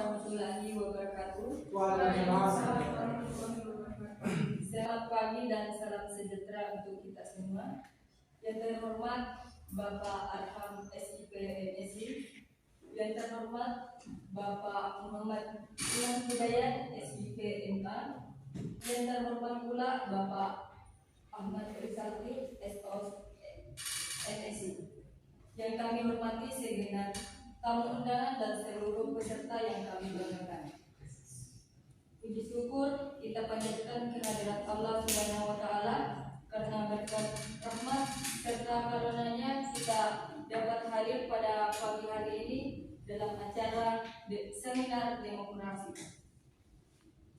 warahmatullahi wabarakatuh. Waalaikumsalam. Selamat pagi dan salam sejahtera untuk kita semua. Yang terhormat Bapak Arham SIP MSI, yang terhormat Bapak Muhammad Iman Hidayat SIP MA, yang terhormat pula Bapak Ahmad Rizaldi SOS MSI. Yang kami hormati segenap tamu undangan dan seluruh peserta yang kami banggakan. Puji syukur kita panjatkan kehadirat Allah Subhanahu wa Ta'ala karena berkat rahmat serta karunia-Nya kita dapat hadir pada pagi hari ini dalam acara seminar demokrasi.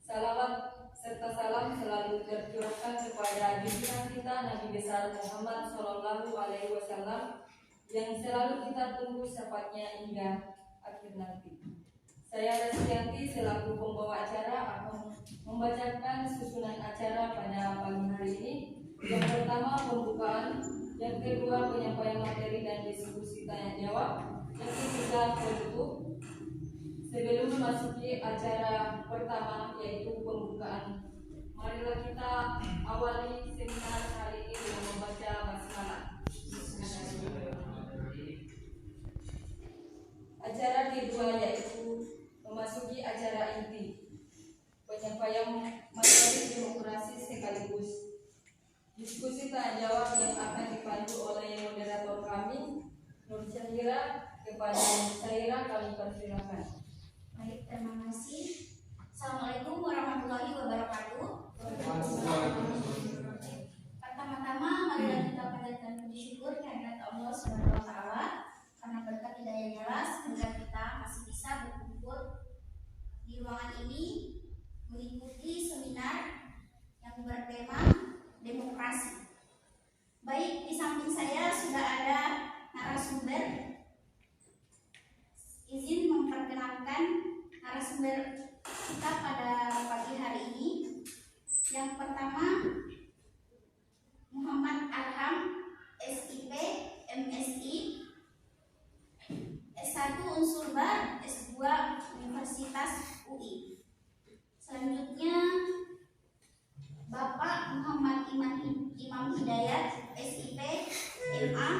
Salawat serta salam selalu tercurahkan kepada junjungan kita Nabi besar Muhammad Shallallahu Alaihi Wasallam yang selalu kita tunggu syafaatnya hingga akhir nanti. Saya Restianti selaku pembawa acara akan membacakan susunan acara pada pagi hari ini. Yang pertama pembukaan, yang kedua penyampaian materi dan diskusi tanya jawab, yang ketiga penutup. Sebelum memasuki acara pertama yaitu pembukaan, marilah kita awali seminar hari ini dengan membaca basmalah. Acara kedua yaitu memasuki acara inti, penyampaian materi demokrasi sekaligus diskusi tanya jawab yang akan dipandu oleh moderator kami Nur Syahira. Kepada Syahira kami persilakan. Baik, terima kasih. Assalamualaikum warahmatullahi wabarakatuh. Pertama-tama marilah kita panjatkan puji syukur kehadirat Allah Subhanahu wa Ta'ala karena berkat hidayahnya sehingga kita masih bisa berkumpul di ruangan ini mengikuti seminar yang bertema demokrasi. Baik, di samping saya sudah ada narasumber. Izin memperkenalkan narasumber kita pada pagi hari ini. Yang pertama Muhammad Arham SIP MSI, S1 Unsur Bar, S2 Universitas UI. Selanjutnya Bapak Muhammad Imam Hidayat SIP MA,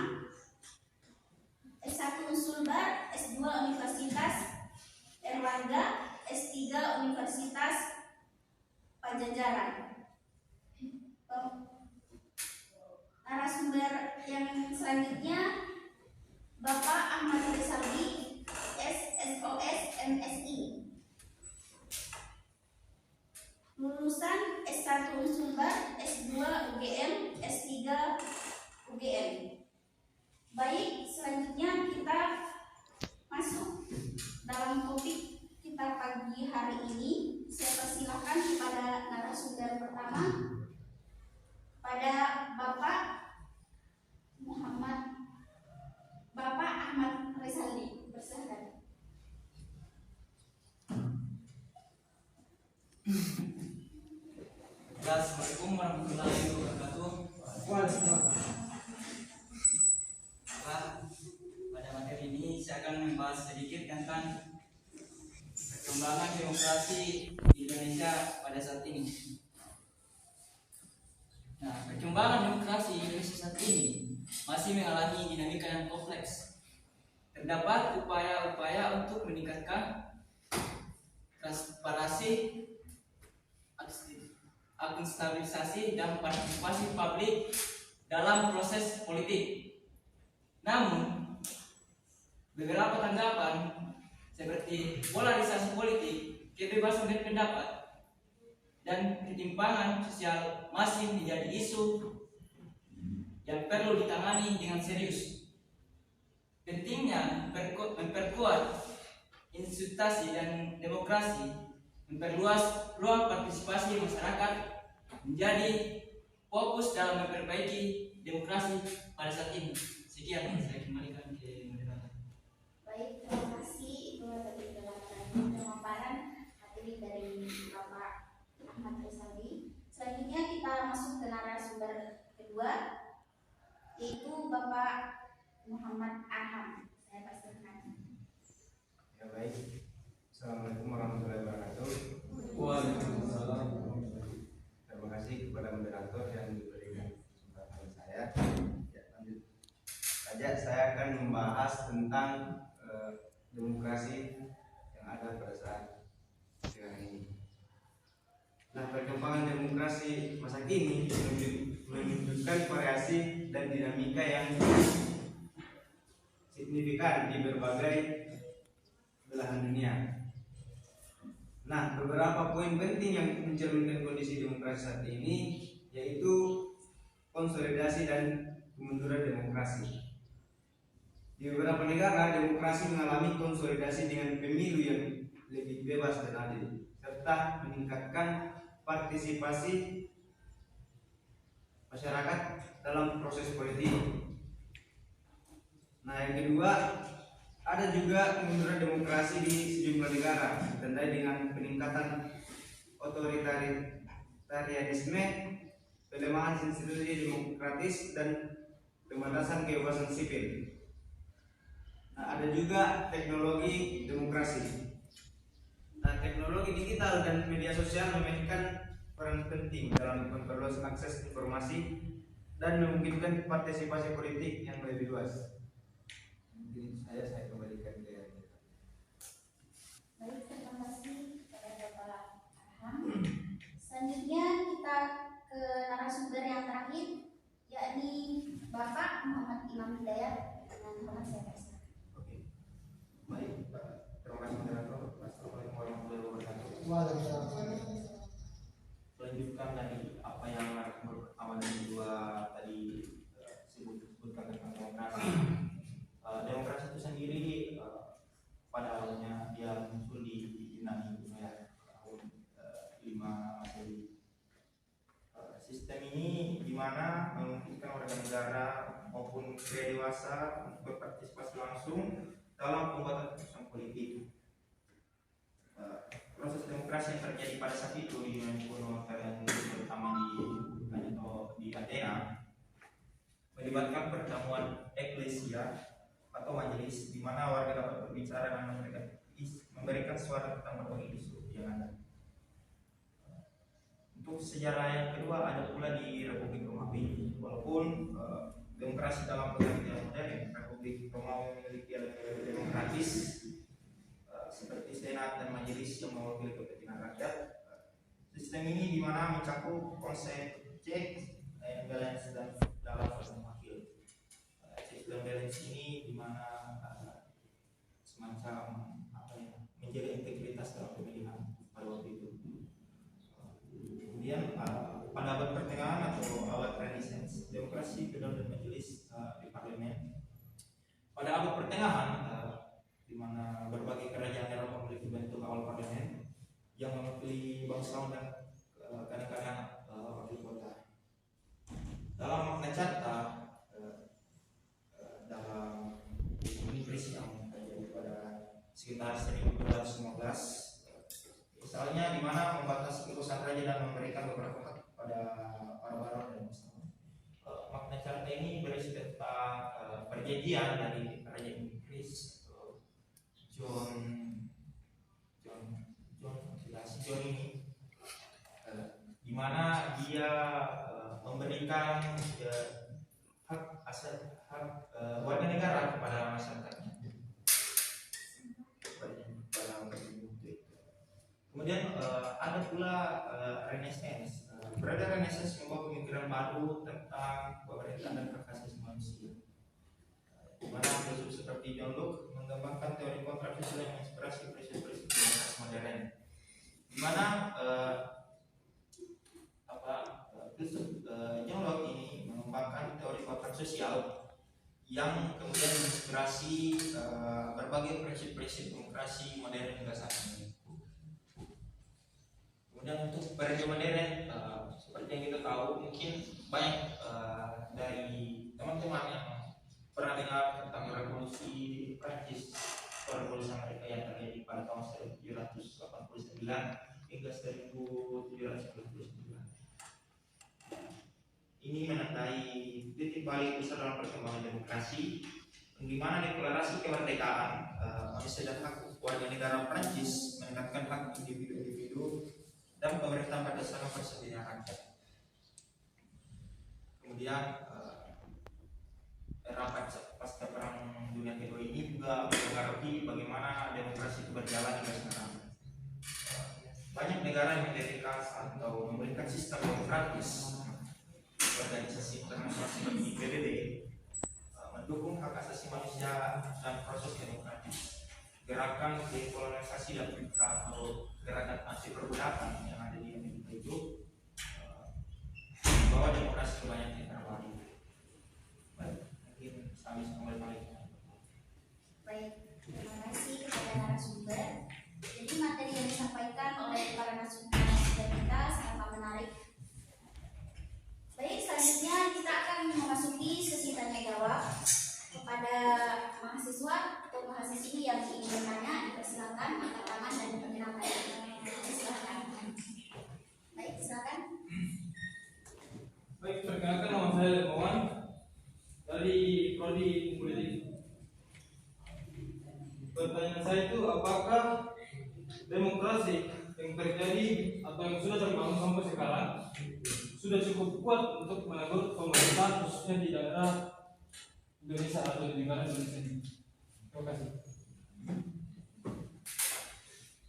S1 Unsur Bar, S2 Universitas Erlangga, S3 Universitas Pajajaran. Narasumber yang selanjutnya Bapak Ahmad Rizaldi SSOS MSI, lulusan S1 Unsur Bar, S2 UGM, S3 UGM. Baik, selanjutnya kita masuk dalam topik kita pagi hari ini. Saya persilahkan kepada narasumber pertama, pada Bapak Ahmad Rizaldi. Persilakan. Assalamualaikum warahmatullahi wabarakatuh. Pada materi ini saya akan membahas sedikit tentang perkembangan demokrasi di Indonesia pada saat ini. Nah, perkembangan demokrasi di Indonesia saat ini masih mengalami dinamika yang kompleks. Terdapat upaya-upaya untuk meningkatkan transparansi, akuntabilisasi dan partisipasi publik dalam proses politik. Namun, beberapa tanggapan seperti polarisasi politik, kebebasan berpendapat, dan ketimpangan sosial masih menjadi isu yang perlu ditangani dengan serius. Pentingnya memperkuat institusi dan demokrasi, memperluas ruang partisipasi masyarakat menjadi fokus dalam memperbaiki demokrasi pada saat ini. Sekian, saya kembalikan ke moderator. Baik, terima kasih. Itu tadi pemaparan materi dari Bapak Ahmad Rizaldi. Selanjutnya kita masuk ke narasumber kedua, yaitu Bapak Muhammad Arham. Saya persilakan. Ya baik. Assalamualaikum tentang demokrasi yang ada pada saat sekarang ini. Nah, perkembangan demokrasi masa kini menunjukkan variasi dan dinamika yang signifikan di berbagai belahan dunia. Nah, beberapa poin penting yang mencerminkan kondisi demokrasi saat ini yaitu konsolidasi dan kemunduran demokrasi. Di beberapa negara, demokrasi mengalami konsolidasi dengan pemilu yang lebih bebas dan adil, serta meningkatkan partisipasi masyarakat dalam proses politik. Nah, yang kedua, ada juga kemunduran demokrasi di sejumlah negara, ditandai dengan peningkatan otoritarianisme, pelemahan institusi demokratis, dan pembatasan kebebasan sipil. Nah, ada juga teknologi demokrasi. Nah, teknologi digital dan media sosial memainkan peran penting dalam memperluas akses informasi dan memungkinkan partisipasi politik yang lebih luas. Mungkin saya kembalikan ke Baik, terima kasih kepada Bapak Arham. Selanjutnya kita ke narasumber yang terakhir, yakni Bapak Muhammad Imam Hidayat dengan hormat saya persilakan. Oke, baik Pak. Terima kasih moderator. Assalamualaikum warahmatullahi wabarakatuh. Melanjutkan dari apa yang awal dan kedua tadi sebutkan tentang demokrasi. Demokrasi itu sendiri pada awalnya dia muncul di Yunani ya, tahun 5 Masehi. Sistem ini di mana memungkinkan warga negara maupun pria dewasa untuk berpartisipasi langsung dalam pembuatan keputusan politik. Proses demokrasi yang terjadi pada saat itu di Yunani kuno, terutama di Athena, melibatkan pertemuan eklesia atau majelis di mana warga dapat berbicara dan memberikan suara tentang berbagai isu yang ada. Untuk sejarah yang kedua ada pula di Republik Romawi. Walaupun demokrasi dalam pengertian modern, Republik Romawi memiliki elemen demokratis seperti senat dan majelis yang mewakili kepentingan rakyat. Sistem ini di mana mencakup konsep check and balance dan dalam dan wakil. Sistem balance ini di mana semacam menjaga integritas dalam pemilihan pada waktu itu. Kemudian pada abad pertengahan atau abad Renaissance, demokrasi federal dan majelis di parlemen. Pada abad pertengahan, di mana berbagai kerajaan Eropa memiliki bentuk awal parlemen yang mewakili bangsawan dan kadang-kadang wakil kota. Dalam Magna Carta, dalam Inggris yang terjadi pada sekitar 1215, misalnya di mana membatasi kekuasaan raja dan memberikan beberapa hak pada para baron dan bangsawan. Magna Carta ini berisi tentang perjanjian dari kerajaan Inggris. John ini di mana dia memberikan hak warga negara kepada masyarakatnya. Kemudian ada pula Renaissance. Berada Renaissance membawa pemikiran baru tentang pemerintahan dan hak asasi manusia. Di mana filsuf seperti John Locke mengembangkan teori kontrafesional yang menginspirasi prinsip-prinsip demokrasi modern. Di mana filsuf John Locke ini mengembangkan teori faktor sosial yang kemudian menginspirasi berbagai prinsip-prinsip demokrasi modern hingga saat ini. Kemudian untuk periode modern, seperti yang kita tahu, mungkin banyak dari teman-teman yang pernah dengar tentang revolusi Prancis atau revolusi Amerika yang terjadi pada tahun 1789 hingga 1799. Ini menandai titik balik besar dalam perkembangan demokrasi, di mana deklarasi kemerdekaan manusia dan hak warga negara Prancis meningkatkan hak individu-individu dan pemerintahan berdasarkan persediaan rakyat. Kemudian terdapat pasca perang dunia kedua ini juga mempengaruhi bagaimana demokrasi itu berjalan hingga sekarang. Banyak negara yang mendirikan atau memberikan sistem demokratis. Organisasi internasional seperti PBB mendukung hak asasi manusia dan proses demokratis. Gerakan dekolonisasi Afrika atau gerakan anti perbudakan yang ada di Amerika itu membawa demokrasi ke banyak negara baru. Baik, mungkin kami kembali balik. Baik, terima kasih kepada narasumber. Jadi materi yang disampaikan oleh para narasumber kita sangat menarik. Baik, selanjutnya kita akan memasuki sesi tanya jawab kepada mahasiswa atau mahasiswi yang ingin bertanya. Dipersilakan angkat tangan dan perkenalkan. Silakan. Baik, silakan. Baik, perkenalkan nama saya Lemawan dari Prodi Politik. Pertanyaan saya itu, apakah demokrasi yang terjadi atau yang sudah terbangun sampai sekarang sudah cukup kuat untuk menegur pemerintah khususnya di daerah Indonesia atau di negara Indonesia ini? Terima kasih.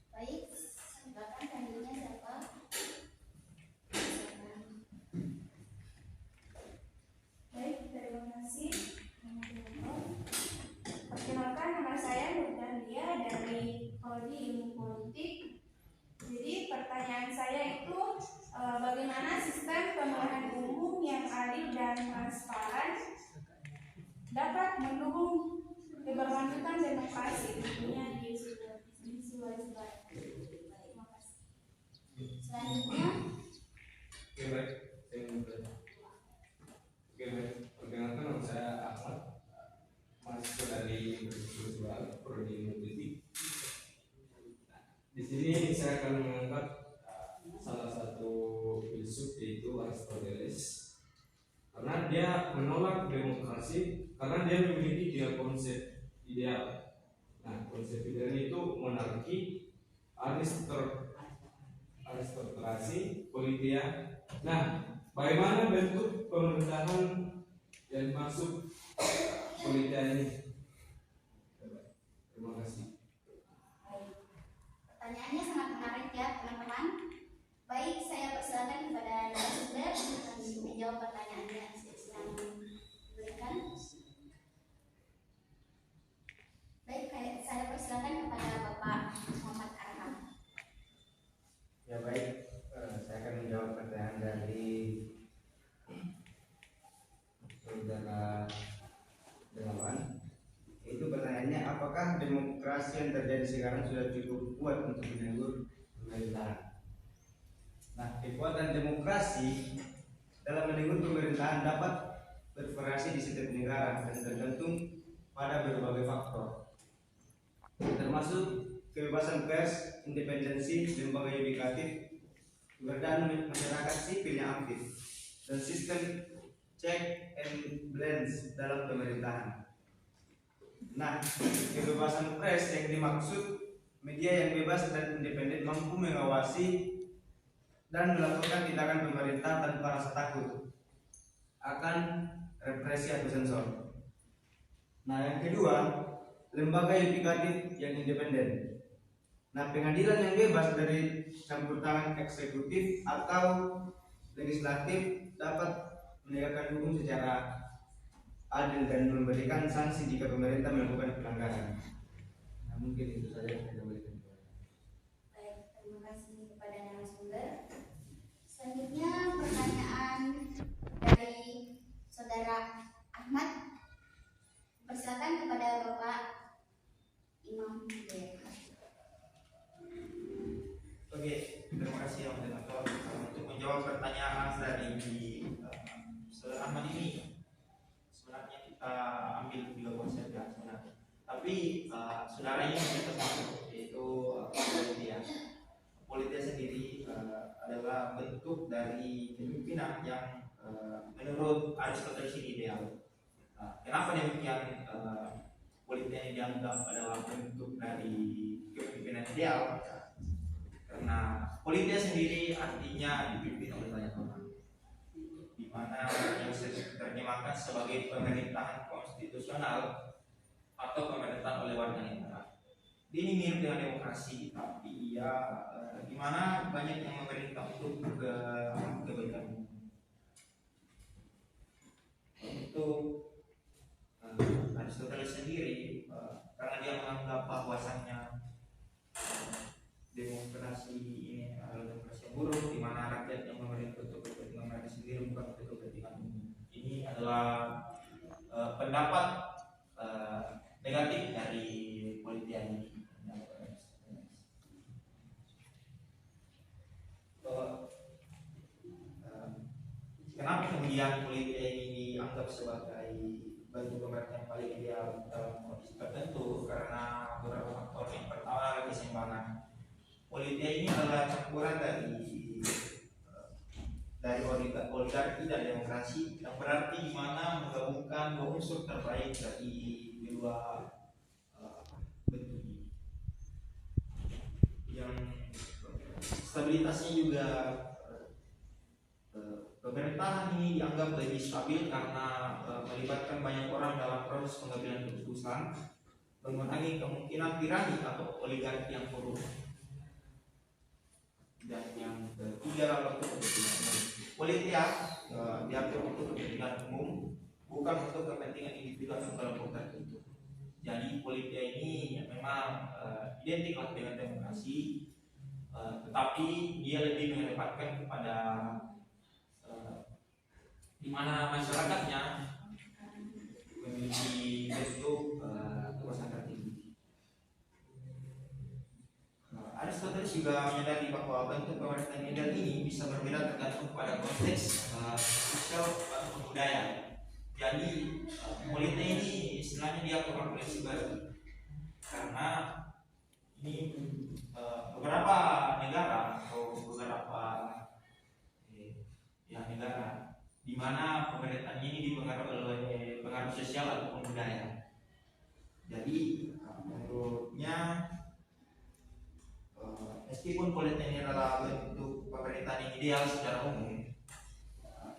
Baik, silakan kandidatnya siapa? Baik, terima kasih. Perkenalkan, nama saya Nurdandia dari Prodi Ilmu Politik. Jadi pertanyaan saya itu bagaimana sistem pemilihan umum yang adil dan transparan dapat mendukung keberlanjutan demokrasi tentunya di Sulawesi Barat. Terima kasih. Selanjutnya, Oke, baik. Saya mulai. Oke, baik. Perkenalkan, nama saya Ahmad, mahasiswa dari Universitas Prodi Ilmu Politik. Di sini saya akan mengangkat salah satu filsuf, yaitu Aristoteles, karena dia menolak demokrasi karena dia memiliki 3 konsep ideal. Nah, konsep ideal itu monarki, aristokrasi, politia. Nah, bagaimana bentuk pemerintahan yang masuk politia ini? Terima kasih. pertanyaannya sangat menarik ya teman-teman. Baik, saya persilakan kepada narasumber untuk menjawab pertanyaannya. Silakan diberikan. Baik, saya persilakan kepada Bapak Muhammad Arham. Ya baik, saya akan menjawab pertanyaan dari saudara Dewan. Itu pertanyaannya, apakah demokrasi yang terjadi sekarang sudah cukup kuat untuk menegur pemerintahan? Nah, kekuatan demokrasi dalam menegur pemerintahan dapat bervariasi di setiap negara dan tergantung pada berbagai faktor, termasuk kebebasan pers, independensi lembaga yudikatif, keberadaan masyarakat sipil yang aktif, dan sistem check and balance dalam pemerintahan. Nah, kebebasan pers yang dimaksud media yang bebas dan independen mampu mengawasi dan melakukan tindakan pemerintah tanpa rasa takut akan represi atau sensor. Nah, yang kedua, lembaga yudikatif yang independen. Nah, pengadilan yang bebas dari campur tangan eksekutif atau legislatif dapat menegakkan hukum secara adil dan memberikan sanksi jika pemerintah melakukan pelanggaran. Nah, mungkin itu saja yang saya berikan. Baik, terima kasih kepada narasumber. Selanjutnya pertanyaan dari saudara Ahmad. Persilakan kepada Bapak Imam Hidayat. Oke, terima kasih yang moderator untuk menjawab pertanyaan dari saudara Ahmad ini. Sebenarnya kita ambil 2 konsep ya sebenarnya. Tapi saudara ini termasuk yaitu politia. Politia sendiri adalah bentuk dari kepemimpinan yang menurut Aristoteles ini ideal. Kenapa demikian? Politia ini dianggap adalah bentuk dari kepemimpinan ideal. Karena politia sendiri artinya dipimpin oleh banyak orang, mana yang saya terjemahkan sebagai pemerintahan konstitusional atau pemerintahan oleh warga negara. Ini mirip dengan demokrasi, tapi ya gimana banyak yang memerintah untuk kebaikan umum. Untuk Aristoteles sendiri, karena dia menganggap bahwasannya demokrasi ini adalah demokrasi yang buruk, di mana rakyat yang memerintah untuk kepentingan mereka sendiri bukan untuk kepentingan umum. Ini adalah pendapat negatif dari politik ini. Kenapa kemudian politik ini dianggap sebagai bentuk pemerintah yang paling ideal dalam kondisi tertentu? Karena beberapa faktor. Yang pertama, keseimbangan. Politik ini adalah campuran dari oligarki dan demokrasi, yang berarti di mana menggabungkan dua unsur terbaik dari dua bentuk ini. Yang stabilitasnya juga, pemerintahan ini dianggap lebih stabil karena melibatkan banyak orang dalam proses pengambilan keputusan, mengurangi kemungkinan tirani atau oligarki yang korup. Dan yang ketiga, waktu kepentingan politik diatur untuk kepentingan umum, bukan untuk kepentingan individu atau kelompok tertentu. Jadi politik ini memang identik dengan demokrasi, tetapi dia lebih mengedepankan kepada di mana masyarakatnya memiliki bentuk kekuasaan tertinggi. Aristoteles juga menyadari bahwa bentuk pemerintahan ideal ini bisa berbeda tergantung pada konteks sosial atau budaya. Jadi politik ini istilahnya dia kurang fleksibel, karena ini beberapa negara atau beberapa negara di mana pemerintahan ini dipengaruhi oleh pengaruh sosial ataupun budaya. Jadi menurutnya meskipun politik ini adalah bentuk pemerintahan yang ideal secara umum,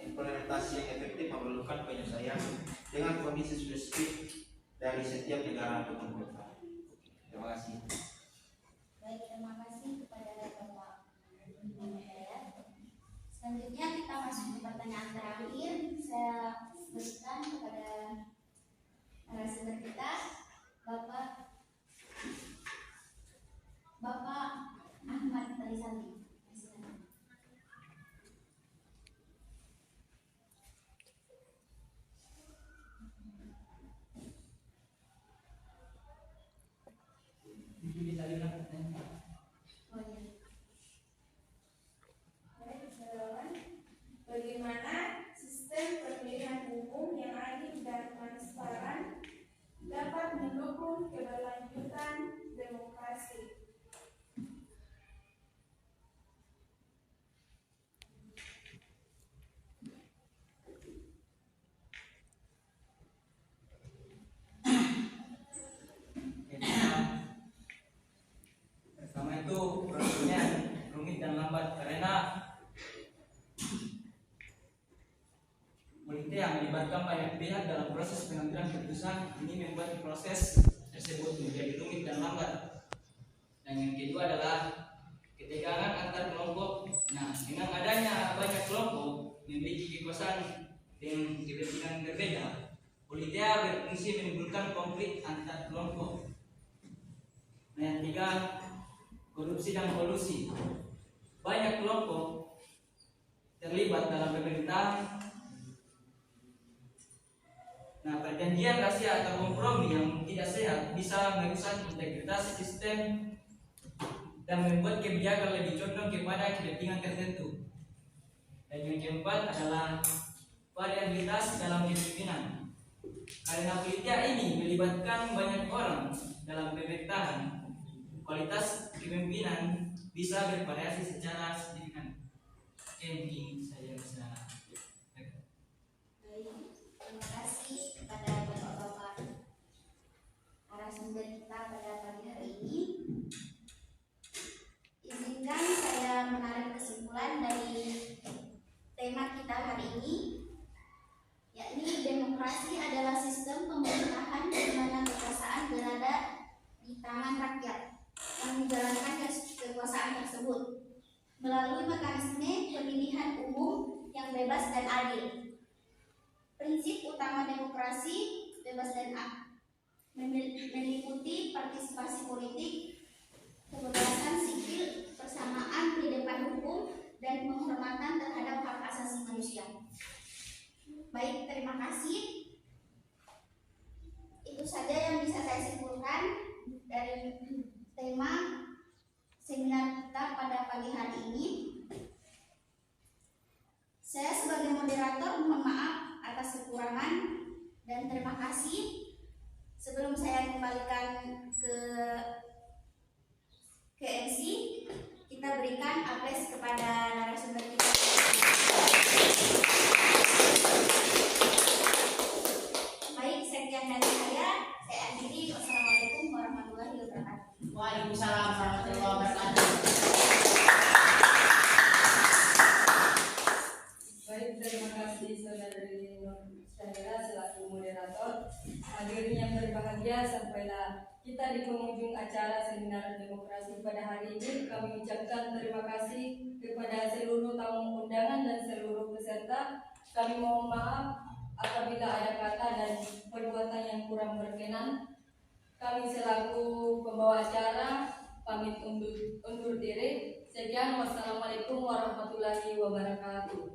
implementasi yang efektif memerlukan penyesuaian dengan kondisi spesifik dari setiap negara ataupun kota. Terima kasih. Baik, terima kasih kepada Bapak Hidayat. Selanjutnya kita masuk ke pertanyaan terakhir. Saya berikan kepada narasumber kita, Bapak Ahmad Talisandi. Bagaimana sistem pemilihan umum yang adil dan transparan dapat mendukung keberlanjutan demokrasi? Pertama itu prosesnya rumit dan lambat karena politik yang melibatkan banyak pihak dalam proses pengambilan keputusan ini membuat proses tersebut menjadi rumit dan lambat. Dan yang kedua adalah ketegangan antar kelompok. Nah, dengan adanya banyak kelompok memiliki kekuasaan dengan kepentingan berbeda, politik berfungsi menimbulkan konflik antar kelompok. Nah, yang ketiga, korupsi dan kolusi. Banyak kelompok terlibat dalam pemerintahan. Nah, perjanjian rahasia atau kompromi yang tidak sehat bisa merusak integritas sistem dan membuat kebijakan lebih condong kepada kepentingan tertentu. Dan yang keempat adalah variabilitas dalam kepemimpinan. Karena politik ini melibatkan banyak orang dalam pemerintahan, kualitas kepemimpinan bisa bervariasi secara signifikan. Mungkin saya bisa. Terima kasih kepada bapak-bapak narasumber kita pada pagi hari ini. Izinkan saya menarik kesimpulan dari tema kita hari ini, melalui mekanisme pemilihan umum yang bebas dan adil. Prinsip utama demokrasi bebas dan meliputi partisipasi politik, kebebasan sipil, persamaan di depan hukum, dan penghormatan terhadap hak asasi manusia. Baik, terima kasih. Itu saja yang bisa saya simpulkan dari tema seminar kita pada pagi hari ini. Saya sebagai moderator mohon maaf atas kekurangan dan terima kasih. Sebelum saya kembalikan ke MC, kita berikan aplaus kepada narasumber kita. Baik, sekian dari saya akhiri. Wassalamualaikum warahmatullahi wabarakatuh. Waalaikumsalam warahmatullahi wabarakatuh. Baik, terima kasih saudari Syahira selaku moderator. Hadirin yang berbahagia, sampailah kita di penghujung acara seminar demokrasi pada hari ini. Kami ucapkan terima kasih kepada seluruh tamu undangan dan seluruh peserta. Kami mohon maaf apabila ada kata dan perbuatan yang kurang berkenan. Kami selaku pembawa acara pamit undur diri. Sekian, wassalamualaikum warahmatullahi wabarakatuh.